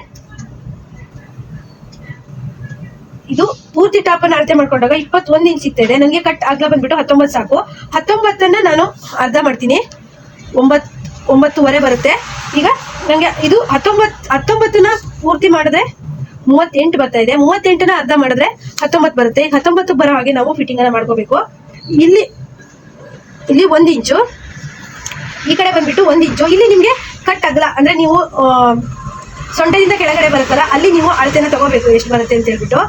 ಇದು ಪೂರ್ತಿ ಟಾಪ್ ಅನ್ನು ಅಳತೆ ಮಾಡ್ಕೊಂಡಾಗ 21 ಇಂಚ್ ಸಿಗ್ತಾ ಇದೆ. ನನಗೆ ಕಟ್ ಅಗಲ ಬಂದ್ಬಿಟ್ಟು 19 ಸಾಕು. 19ನ್ನ ನಾನು ಅರ್ಧ ಮಾಡ್ತೀನಿ, 9.5 ಬರುತ್ತೆ. ಈಗ ನನಗೆ ಇದು 19ನ್ನ ಪೂರ್ತಿ ಮಾಡಿದ್ರೆ 38 ಬರ್ತಾ ಇದೆ. 38ನ್ನ ಅರ್ಧ ಮಾಡಿದ್ರೆ 19 ಬರುತ್ತೆ. 19 ಬರೋ ಹಾಗೆ ನಾವು ಫಿಟ್ಟಿಂಗ್ ಅನ್ನ ಮಾಡ್ಕೋಬೇಕು. ಇಲ್ಲಿ 1 ಇಂಚು, ಈ ಕಡೆ ಬಂದ್ಬಿಟ್ಟು 1 ಇಂಚು. ಇಲ್ಲಿ ನಿಮ್ಗೆ ಕಟ್ ಅಗಲ ಅಂದ್ರೆ ನೀವು ಸೊಂಟದಿಂದ ಕೆಳಗಡೆ ಬರುತ್ತಲ್ಲ, ಅಲ್ಲಿ ನೀವು ಅಳತೆನ ತಗೋಬೇಕು ಎಷ್ಟು ಬರುತ್ತೆ ಅಂತ ಹೇಳ್ಬಿಟ್ಟು.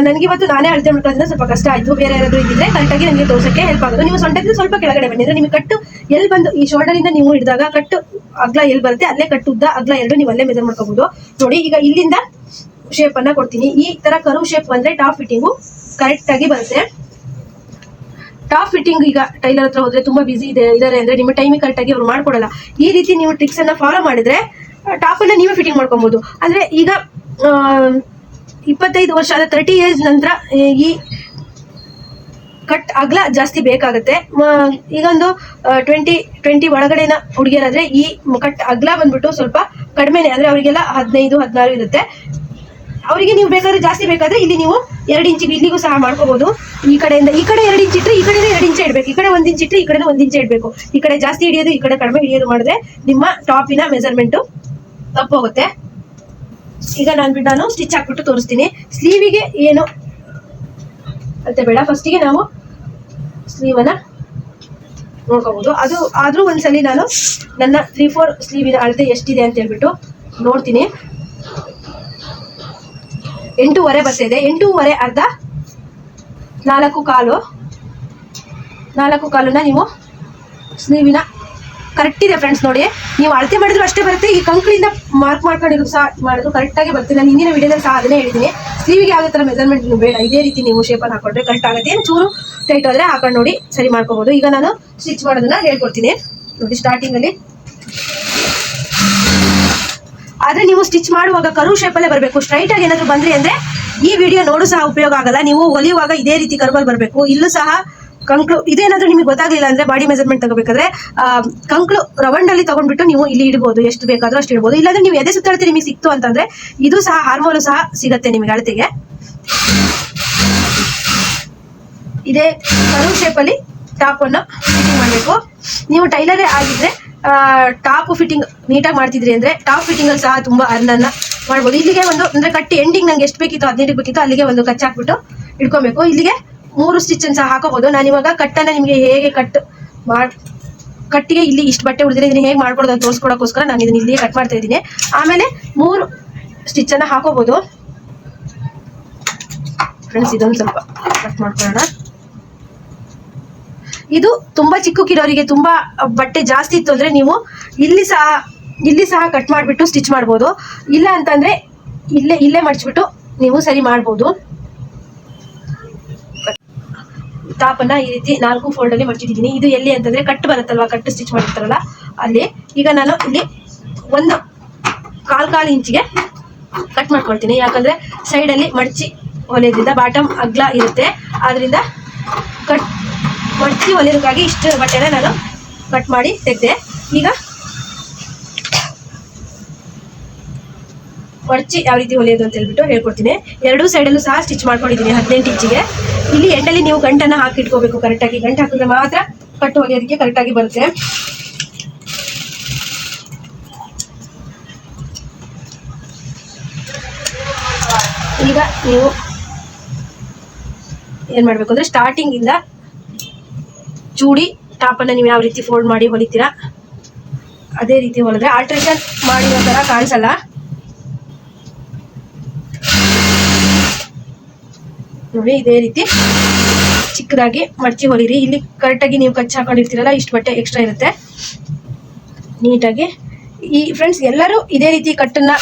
ನನಗಿವತ್ತು ನಾನೇ ಅಳತೆ ಮಾಡ್ಕೊಳ್ಳೋದ್ರಿಂದ ಸ್ವಲ್ಪ ಕಷ್ಟ ಆಯ್ತು. ಬೇರೆ ಯಾರಾದ್ರೂ ಇದ್ದಿದ್ರೆ ಕರೆಕ್ಟಾಗಿ ನನಗೆ ತೋರ್ಸಕ್ಕೆ ಹೆಲ್ಪ್ ಆಗೋದು. ನೀವು ಸೊಂಟದಿಂದ ಸ್ವಲ್ಪ ಕೆಳಗಡೆ ಬಂದಿದ್ರೆ ನಿಮಗೆ ಕಟ್ಟು ಎಲ್ಲಿ ಬಂದು ಈ ಶೋಲ್ಡರ್ ಇಂದ ನೀವು ಹಿಡಿದಾಗ ಕಟ್ಟು ಅಗ್ಲ ಎಲ್ಲಿ ಬರುತ್ತೆ ಅಲ್ಲೇ ಕಟ್ಟು ಉದ್ದ ಅಗ್ಲ ಎರಡು ನೀವು ಅಲ್ಲೇ ಮೆಜರ್ ಮಾಡ್ಕೋಬಹುದು. ನೋಡಿ, ಈಗ ಇಲ್ಲಿಂದ ಶೇಪ್ ಅನ್ನ ಕೊಡ್ತೀನಿ. ಈ ತರ ಕರ್ವ್ ಶೇಪ್ ಬಂದ್ರೆ ಟಾಪ್ ಫಿಟ್ಟಿಂಗು ಕರೆಕ್ಟ್ ಆಗಿ ಬರುತ್ತೆ. ಟಾಪ್ ಫಿಟ್ಟಿಂಗ್ ಈಗ ಟೈಲರ್ ಹತ್ರ ಹೋದ್ರೆ ತುಂಬಾ ಬಿಸಿ ಇದಾರೆ ಅಂದ್ರೆ ನಿಮ್ಮ ಟೈಮಿಗೆ ಕರೆಕ್ಟ್ ಆಗಿ ಅವ್ರು ಮಾಡ್ಕೊಡಲ್ಲ. ಈ ರೀತಿ ನೀವು ಟ್ರಿಕ್ಸ್ ಅನ್ನ ಫಾಲೋ ಮಾಡಿದ್ರೆ ಟಾಪ್ ಅನ್ನ ನೀವೇ ಫಿಟ್ಟಿಂಗ್ ಮಾಡ್ಕೊಬಹುದು. ಅಂದ್ರೆ ಈಗ 25 ವರ್ಷ ಆದ 30 ಇಯರ್ಸ್ ನಂತರ ಈ ಕಟ್ ಅಗಲ ಜಾಸ್ತಿ ಬೇಕಾಗುತ್ತೆ. ಈಗ ಒಂದು 20 ಒಳಗಡೆನ ಹುಡುಗಿಯರಾದ್ರೆ ಈ ಕಟ್ ಅಗಲ ಬಂದ್ಬಿಟ್ಟು ಸ್ವಲ್ಪ ಕಡಿಮೆನೆ, ಅಂದ್ರೆ ಅವರಿಗೆಲ್ಲ 15, 16 ಇರುತ್ತೆ. ಅವರಿಗೆ ನೀವು ಬೇಕಾದ್ರೆ ಜಾಸ್ತಿ ಬೇಕಾದ್ರೆ ಇಲ್ಲಿ ನೀವು 2 ಇಂಚಿಗೆ ಇಲ್ಲಿಗೂ ಸಹ ಮಾಡ್ಕೋಬಹುದು. ಈ ಕಡೆಯಿಂದ ಈ ಕಡೆ 2 ಇಂಚ್ ಇಟ್ಟರೆ ಈ ಕಡೆ 2 ಇಂಚ್ ಇಡಬೇಕು, ಈ ಕಡೆ 1 ಇಂಚ್ ಇಟ್ಟರೆ ಈ ಕಡೆ 1 ಇಂಚ್ ಇಡಬೇಕು. ಈ ಕಡೆ ಜಾಸ್ತಿ ಹಿಡಿಯೋದು ಈ ಕಡೆ ಕಡಿಮೆ ಹಿಡಿಯೋದು ಮಾಡಿದ್ರೆ ನಿಮ್ಮ ಟಾಪಿನ ಮೆಜರ್ಮೆಂಟು ತಪ್ಪೋಗುತ್ತೆ. ಈಗ ನಾನು ಸ್ಟಿಚ್ ಹಾಕ್ಬಿಟ್ಟು ತೋರಿಸ್ತೀನಿ. ಸ್ಲೀವಿಗೆ ಏನು ಅಳತೆ ಬೇಡ, ಫಸ್ಟಿಗೆ ನಾವು ಸ್ಲೀವನ್ನ ನೋಡ್ಕೋಬಹುದು. ಅದು ಆದ್ರೂ ಒಂದ್ಸಲಿ ನಾನು ನನ್ನ 3/4 ಸ್ಲೀವಿನ ಅಳತೆ ಎಷ್ಟಿದೆ ಅಂತ ಹೇಳ್ಬಿಟ್ಟು ನೋಡ್ತೀನಿ. 8.5 ಬರ್ತಿದೆ. 8.5 ಅರ್ಧ 4 ಕಾಲನ್ನ ನೀವು ಸ್ಲೀವಿನ ಕರೆಕ್ಟ್ ಇದೆ ಫ್ರೆಂಡ್ಸ್. ನೋಡಿ, ನೀವು ಅಳತೆ ಮಾಡಿದ್ರು ಅಷ್ಟೇ ಬರುತ್ತೆ. ಈ ಕಂಕ್ಳಿಂದ ಮಾರ್ಕ್ ಮಾಡ್ಕೊಂಡಿದ್ರು ಸಹ ಮಾಡಿದ್ರು ಕರೆಕ್ಟ್ ಆಗಿ ಬರುತ್ತೆ. ನಾನು ಹಿಂದಿನ ವಿಡಿಯೋದಲ್ಲಿ ಸಹ ಅದನ್ನೇ ಹೇಳಿದ್ದೀನಿ. ಸ್ಲೀವಿಗೆ ಯಾವುದೇ ಥರ ಮೆಜರ್ಮೆಂಟ್ ಬೇಡ, ಇದೇ ರೀತಿ ನೀವು ಶೇಪನ್ನು ಹಾಕೊಂಡ್ರೆ ಕರೆಕ್ಟ್ ಆಗುತ್ತೆ. ಏನು ಚೂರು ಟೈಟ್ ಆದ್ರೆ ಹಾಕೊಂಡು ನೋಡಿ ಸರಿ ಮಾಡ್ಕೋಬಹುದು. ಈಗ ನಾನು ಸ್ಟಿಚ್ ಮಾಡೋದನ್ನ ಹೇಳ್ಕೊಡ್ತೀನಿ. ನೋಡಿ, ಸ್ಟಾರ್ಟಿಂಗ್ ಅಲ್ಲಿ ಆದ್ರೆ ನೀವು ಸ್ಟಿಚ್ ಮಾಡುವಾಗ ಕರ್ವ್ ಶೇಪಲ್ಲೇ ಬರಬೇಕು. ಸ್ಟ್ರೈಟ್ ಆಗಿ ಏನಾದ್ರು ಬಂದ್ರಿ ಅಂದ್ರೆ ಈ ವಿಡಿಯೋ ನೋಡು ಸಹ ಉಪಯೋಗ ಆಗಲ್ಲ. ನೀವು ಹೊಲಿಯುವಾಗ ಇದೇ ರೀತಿ ಕರ್ವಲ್ಲಿ ಬರಬೇಕು. ಇಲ್ಲೂ ಸಹ ಕಂಕ್ಳು ಇದೇನಾದ್ರೂ ನಿಮಗೆ ಗೊತ್ತಾಗ್ಲಿಲ್ಲ ಅಂದ್ರೆ ಬಾಡಿ ಮೆಜರ್ಮೆಂಟ್ ತಗೋಬೇಕಾದ್ರೆ ಕಂಕ್ಳು ರೌಂಡ್ ಅಲ್ಲಿ ತಗೊಂಡ್ಬಿಟ್ಟು ನೀವು ಇಲ್ಲಿ ಇಡಬಹುದು, ಎಷ್ಟು ಬೇಕಾದ್ರೂ ಅಷ್ಟು ಇಡಬಹುದು. ಇಲ್ಲಾಂದ್ರೆ ನೀವು ಎದೆ ಸುತ್ತಳತೆ ನಿಮಗೆ ಸಿಕ್ತು ಅಂತಂದ್ರೆ ಇದು ಸಹ ಹಾರ್ಮೋನು ಸಹ ಸಿಗತ್ತೆ ನಿಮಗೆ ಅಳತೆಗೆ. ಇದೇ ಕರ್ವ್ ಶೇಪ್ ಅಲ್ಲಿ ಟಾಪ್ ಅನ್ನ ಫಿಟ್ಟಿಂಗ್ ಮಾಡಬೇಕು. ನೀವು ಟೈಲರೇ ಆಗಿದ್ರೆ ಟಾಪ್ ಫಿಟ್ಟಿಂಗ್ ನೀಟಾಗಿ ಮಾಡ್ತಿದ್ರಿ ಅಂದರೆ ಟಾಪ್ ಫಿಟ್ಟಿಂಗಲ್ಲಿ ಸಹ ತುಂಬ ಅರ್ನನ್ನು ಮಾಡ್ಬೋದು. ಇಲ್ಲಿಗೆ ಒಂದು ಅಂದರೆ ಕಟ್ಟಿ ಎಂಡಿಂಗ್ ನಂಗೆ ಎಷ್ಟು ಬೇಕಿತ್ತು 15 ಬೇಕಿತ್ತು ಅಲ್ಲಿಗೆ ಒಂದು ಕಚ್ಚಿ ಹಾಕ್ಬಿಟ್ಟು ಇಟ್ಕೊಬೇಕು. ಇಲ್ಲಿಗೆ 3 ಸ್ಟಿಚನ್ನು ಸಹ ಹಾಕೋಬೋದು. ನಾನಿವಾಗ ಕಟ್ಟನ್ನು ನಿಮಗೆ ಹೇಗೆ ಕಟ್ಟಿಗೆ ಇಲ್ಲಿ ಇಷ್ಟು ಬಟ್ಟೆ ಉಳಿದ್ರೆ ಇದನ್ನ ಹೇಗೆ ಮಾಡ್ಕೊಡೋದು ಅಂತ ತೋರಿಸ್ಕೊಡೋಕ್ಕೋಸ್ಕರ ನಾನು ಇದನ್ನ ಇಲ್ಲಿಗೆ ಕಟ್ ಮಾಡ್ತಾ ಇದ್ದೀನಿ. ಆಮೇಲೆ 3 ಸ್ಟಿಚನ್ನು ಹಾಕೋಬೋದು. ಫ್ರೆಂಡ್ಸ್ ಇದೊಂದು ಸ್ವಲ್ಪ ಕಟ್ ಮಾಡ್ಕೊಳ್ಳೋಣ. ಇದು ತುಂಬ ಚಿಕ್ಕಕ್ಕಿರೋರಿಗೆ ತುಂಬ ಬಟ್ಟೆ ಜಾಸ್ತಿ ಇತ್ತು ಅಂದರೆ ನೀವು ಇಲ್ಲಿ ಸಹ ಕಟ್ ಮಾಡಿಬಿಟ್ಟು ಸ್ಟಿಚ್ ಮಾಡ್ಬೋದು. ಇಲ್ಲ ಅಂತಂದರೆ ಇಲ್ಲೇ ಮಡಿಚ್ಬಿಟ್ಟು ನೀವು ಸರಿ ಮಾಡ್ಬೋದು. ಟಾಪನ್ನು ಈ ರೀತಿ 4 ಫೋಲ್ಡಲ್ಲಿ ಮಡ್ಚಿಟ್ಟಿದ್ದೀನಿ. ಇದು ಎಲ್ಲಿ ಅಂತಂದರೆ ಕಟ್ಟು ಬರುತ್ತಲ್ವ, ಕಟ್ಟು ಸ್ಟಿಚ್ ಮಾಡಿರ್ತಾರಲ್ಲ ಅಲ್ಲಿ. ಈಗ ನಾನು ಇಲ್ಲಿ ಒಂದು ಕಾಲು ಇಂಚಿಗೆ ಕಟ್ ಮಾಡ್ಕೊಳ್ತೀನಿ. ಯಾಕಂದರೆ ಸೈಡಲ್ಲಿ ಮಡಚಿ ಹೊಲಿಯೋದ್ರಿಂದ ಬಾಟಮ್ ಅಗ್ಲ ಇರುತ್ತೆ. ಆದ್ದರಿಂದ ಮಡಚಿ ಹೊಲಿಯೋದಕ್ಕಾಗಿ ಇಷ್ಟು ಬಟ್ಟೆನ ನಾನು ಕಟ್ ಮಾಡಿ ತೆಗೆದೆ. ಈಗ ಮಡಚಿ ಯಾವ ರೀತಿ ಹೊಲಿಯೋದು ಅಂತ ಹೇಳ್ಬಿಟ್ಟು ಹೇಳ್ಕೊಡ್ತೀನಿ. 2 ಸೈಡಲ್ಲೂ ಸಹ ಸ್ಟಿಚ್ ಮಾಡ್ಕೊಂಡಿದ್ದೀನಿ 18 ಇಂಚಿಗೆ. ಇಲ್ಲಿ ಎಂಡಲ್ಲಿ ನೀವು ಗಂಟನ್ನು ಹಾಕಿಟ್ಕೋಬೇಕು ಕರೆಕ್ಟಾಗಿ. ಗಂಟು ಹಾಕಿದ್ರೆ ಮಾತ್ರ ಕಟ್ಟು ಹೊಲಿಯೋದಕ್ಕೆ ಕರೆಕ್ಟಾಗಿ ಬರುತ್ತೆ. ಈಗ ನೀವು ಏನು ಮಾಡಬೇಕು ಅಂದರೆ ಸ್ಟಾರ್ಟಿಂಗಿಂದ ಚೂಡಿ ಟಾಪನ್ನು ನೀವು ಯಾವ ರೀತಿ ಫೋಲ್ಡ್ ಮಾಡಿ ಹೊಲಿತೀರಾ ಅದೇ ರೀತಿ ಹೊಲಿದ್ರೆ ಆಲ್ಟ್ರೇಷನ್ ಮಾಡಿರೋ ಥರ ಕಾಣಿಸಲ್ಲ. ನೋಡಿ ಇದೇ ರೀತಿ ಚಿಕ್ಕದಾಗಿ ಮಡಚಿ ಹೊಲಿರಿ. ಇಲ್ಲಿ ಕರೆಕ್ಟಾಗಿ ನೀವು ಕಚ್ಚಿ ಹಾಕೊಂಡಿರ್ತೀರಲ್ಲ ಇಷ್ಟು ಬಟ್ಟೆ ಎಕ್ಸ್ಟ್ರಾ ಇರುತ್ತೆ. ನೀಟಾಗಿ ಈ ಫ್ರೆಂಡ್ಸ್ ಎಲ್ಲರೂ ಇದೇ ರೀತಿ ಕಟ್ಟನ್ನು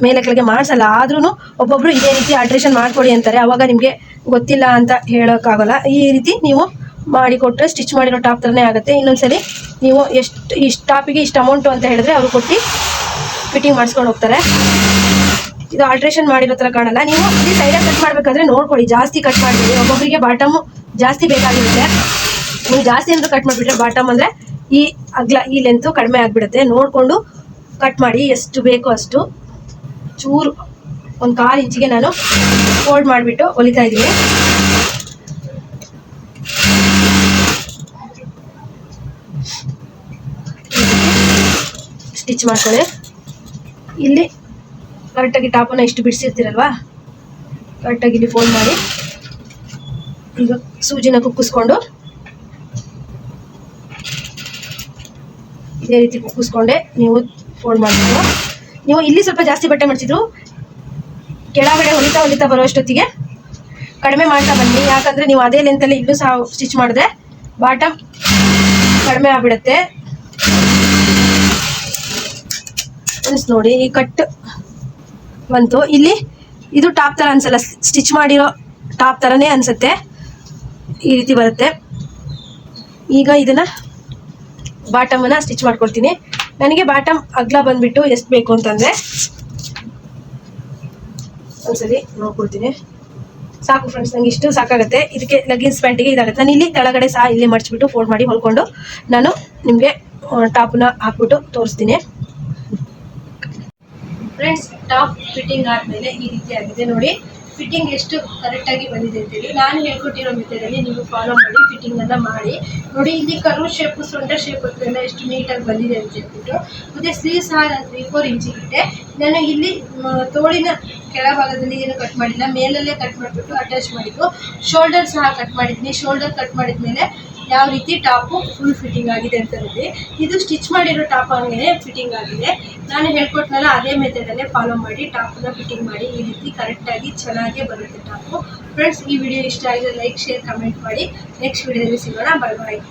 ಮೇಲೆ ಕೆಳಗೆ ಮಾಡಿಸಲ್ಲ. ಆದ್ರೂ ಒಬ್ಬೊಬ್ರು ಇದೇ ರೀತಿ ಆಲ್ಟ್ರೇಷನ್ ಮಾಡ್ಕೊಡಿ ಅಂತಾರೆ. ಅವಾಗ ನಿಮಗೆ ಗೊತ್ತಿಲ್ಲ ಅಂತ ಹೇಳೋಕ್ಕಾಗಲ್ಲ. ಈ ರೀತಿ ನೀವು ಮಾಡಿಕೊಟ್ರೆ ಸ್ಟಿಚ್ ಮಾಡಿರೋ ಟಾಪ್ ಥರನೇ ಆಗುತ್ತೆ. ಇನ್ನೊಂದ್ಸಲಿ ನೀವು ಇಷ್ಟು ಟಾಪಿಗೆ ಇಷ್ಟು ಅಮೌಂಟು ಅಂತ ಹೇಳಿದ್ರೆ ಅವರು ಕೊಟ್ಟು ಫಿಟ್ಟಿಂಗ್ ಮಾಡಿಸ್ಕೊಂಡು ಹೋಗ್ತಾರೆ. ಇದು ಆಲ್ಟ್ರೇಷನ್ ಮಾಡಿರೋ ಥರ ಕಾಣಲ್ಲ. ನೀವು ಇಲ್ಲಿ ಸೈಡಲ್ಲಿ ಕಟ್ ಮಾಡಬೇಕಾದ್ರೆ ನೋಡ್ಕೊಳ್ಳಿ, ಜಾಸ್ತಿ ಕಟ್ ಮಾಡಿಬಿಡಿ. ಒಬ್ಬೊಬ್ಬರಿಗೆ ಬಾಟಮು ಜಾಸ್ತಿ ಬೇಕಾಗಿರುತ್ತೆ. ನೀವು ಜಾಸ್ತಿ ಅಂತ ಕಟ್ ಮಾಡಿಬಿಟ್ರೆ ಬಾಟಮ್ ಅಂದರೆ ಈ ಅಗ್ಲ ಈ ಲೆಂತು ಕಡಿಮೆ ಆಗಿಬಿಡುತ್ತೆ. ನೋಡಿಕೊಂಡು ಕಟ್ ಮಾಡಿ, ಎಷ್ಟು ಬೇಕೋ ಅಷ್ಟು. ಚೂರು ಒಂದು 1/4 ಇಂಚಿಗೆ ನಾನು ಫೋಲ್ಡ್ ಮಾಡಿಬಿಟ್ಟು ಹೊಲಿತಾ ಇದ್ದೀನಿ. ಸ್ಟಿಚ್ ಮಾಡ್ಕೊಳ್ಳಿ. ಇಲ್ಲಿ ಕರೆಕ್ಟಾಗಿ ಟಾಪನ್ನು ಇಷ್ಟು ಬಿಡಿಸಿರ್ತೀರಲ್ವಾ, ಕರೆಕ್ಟಾಗಿ ಇಲ್ಲಿ ಫೋಲ್ಡ್ ಮಾಡಿ ಈಗ ಸೂಜಿನ ಕುಕ್ಕಿಸ್ಕೊಂಡು ಇದೇ ರೀತಿ ಕುಕ್ಕಿಸ್ಕೊಂಡೆ ನೀವು ಫೋಲ್ಡ್ ಮಾಡಬೇಕು. ನೀವು ಇಲ್ಲಿ ಸ್ವಲ್ಪ ಜಾಸ್ತಿ ಬಟ್ಟೆ ಮಡಿಸಿದ್ರು ಕೆಳಗಡೆ ಹೊಲಿತಾ ಬರೋಷ್ಟೊತ್ತಿಗೆ ಕಡಿಮೆ ಮಾಡ್ತಾ ಬನ್ನಿ. ಯಾಕಂದರೆ ನೀವು ಅದೇ ಲೆಂತಲ್ಲಿ ಇಲ್ಲೂ ಸಹ ಸ್ಟಿಚ್ ಮಾಡಿದ್ರೆ ಬಾಟಮ್ ಕಡಿಮೆ ಆಗಿಬಿಡುತ್ತೆ. ಫ್ರೆಂಡ್ಸ್ ನೋಡಿ ಈ ಕಟ್ ಬಂತು. ಇಲ್ಲಿ ಇದು ಟಾಪ್ ಥರ ಅನ್ಸಲ್ಲ, ಸ್ಟಿಚ್ ಮಾಡಿರೋ ಟಾಪ್ ಥರನೇ ಅನಿಸುತ್ತೆ. ಈ ರೀತಿ ಬರುತ್ತೆ. ಈಗ ಇದನ್ನು ಬಾಟಮನ್ನು ಸ್ಟಿಚ್ ಮಾಡ್ಕೊಳ್ತೀನಿ. ನನಗೆ ಬಾಟಮ್ ಅಗ್ಲ ಬಂದುಬಿಟ್ಟು ಎಷ್ಟು ಬೇಕು ಅಂತಂದರೆ ಒಂದ್ಸಲಿ ನೋಡ್ಕೊಳ್ತೀನಿ. ಸಾಕು ಫ್ರೆಂಡ್ಸ್, ನನಗೆ ಇಷ್ಟು ಸಾಕಾಗುತ್ತೆ. ಇದಕ್ಕೆ ಲೆಗ್ಗಿನ್ಸ್ ಪ್ಯಾಂಟಿಗೆ ಇದಾಗುತ್ತೆ. ನಾನು ಇಲ್ಲಿ ಕೆಳಗಡೆ ಸಹ ಇಲ್ಲಿ ಮಡಿಚ್ಬಿಟ್ಟು ಫೋಲ್ಡ್ ಮಾಡಿ ಹೊಲ್ಕೊಂಡು ನಾನು ನಿಮಗೆ ಟಾಪನ್ನ ಹಾಕ್ಬಿಟ್ಟು ತೋರಿಸ್ತೀನಿ. ಫ್ರೆಂಡ್ಸ್ ಟಾಪ್ ಫಿಟ್ಟಿಂಗ್ ಆದಮೇಲೆ ಈ ರೀತಿ ಆಗಿದೆ ನೋಡಿ. ಫಿಟ್ಟಿಂಗ್ ಎಷ್ಟು ಕರೆಕ್ಟಾಗಿ ಬಂದಿದೆ ಅಂತೇಳಿ ನಾನು ಹೇಳ್ಕೊಟ್ಟಿರೋ ಮೆಥಡಲ್ಲಿ ನೀವು ಫಾಲೋ ಮಾಡಿ ಫಿಟ್ಟಿಂಗನ್ನು ಮಾಡಿ ನೋಡಿ. ಇಲ್ಲಿ ಕರ್ವ್ ಶೇಪು ಸೊಂಟ ಶೇಪ್ ಎಲ್ಲ ಎಷ್ಟು ನೀಟಾಗಿ ಬಂದಿದೆ ಅಂತ ಹೇಳ್ಬಿಟ್ಟು. ಮತ್ತು ಸ್ಲೀವ್ ಸಹ ನಾನು 3-4 ಇಂಚಿಗಿಟ್ಟೆ. ನಾನು ಇಲ್ಲಿ ತೋಳಿನ ಕೆಳಭಾಗದಲ್ಲಿ ಏನು ಕಟ್ ಮಾಡಿಲ್ಲ, ಮೇಲಲ್ಲೇ ಕಟ್ ಮಾಡಿಬಿಟ್ಟು ಅಟ್ಯಾಚ್ ಮಾಡಿದ್ದು. ಶೋಲ್ಡರ್ ಸಹ ಕಟ್ ಮಾಡಿದ್ದೀನಿ. ಶೋಲ್ಡರ್ ಕಟ್ ಮಾಡಿದ್ಮೇಲೆ ಯಾವ ರೀತಿ ಟಾಪು ಫುಲ್ ಫಿಟ್ಟಿಂಗ್ ಆಗಿದೆ ಅಂತ ನೋಡಿ. ಇದು ಸ್ಟಿಚ್ ಮಾಡಿರೋ ಟಾಪ್ ಹಂಗೆ ಫಿಟ್ಟಿಂಗ್ ಆಗಿದೆ. ನಾನು ಹೇಳ್ಕೊಟ್ನಲ್ಲ ಅದೇ ಮೆಥಡಲ್ಲೇ ಫಾಲೋ ಮಾಡಿ ಟಾಪನ್ನ ಫಿಟ್ಟಿಂಗ್ ಮಾಡಿ. ಈ ರೀತಿ ಕರೆಕ್ಟಾಗಿ ಚೆನ್ನಾಗೇ ಬರುತ್ತೆ ಟಾಪು. ಫ್ರೆಂಡ್ಸ್ ಈ ವಿಡಿಯೋ ಇಷ್ಟ ಆಗಿದೆ ಲೈಕ್ ಶೇರ್ ಕಮೆಂಟ್ ಮಾಡಿ. ನೆಕ್ಸ್ಟ್ ವಿಡಿಯೋದಲ್ಲಿ ಸಿಗೋಣ. ಬಾಯ್ ಬಾಯ್.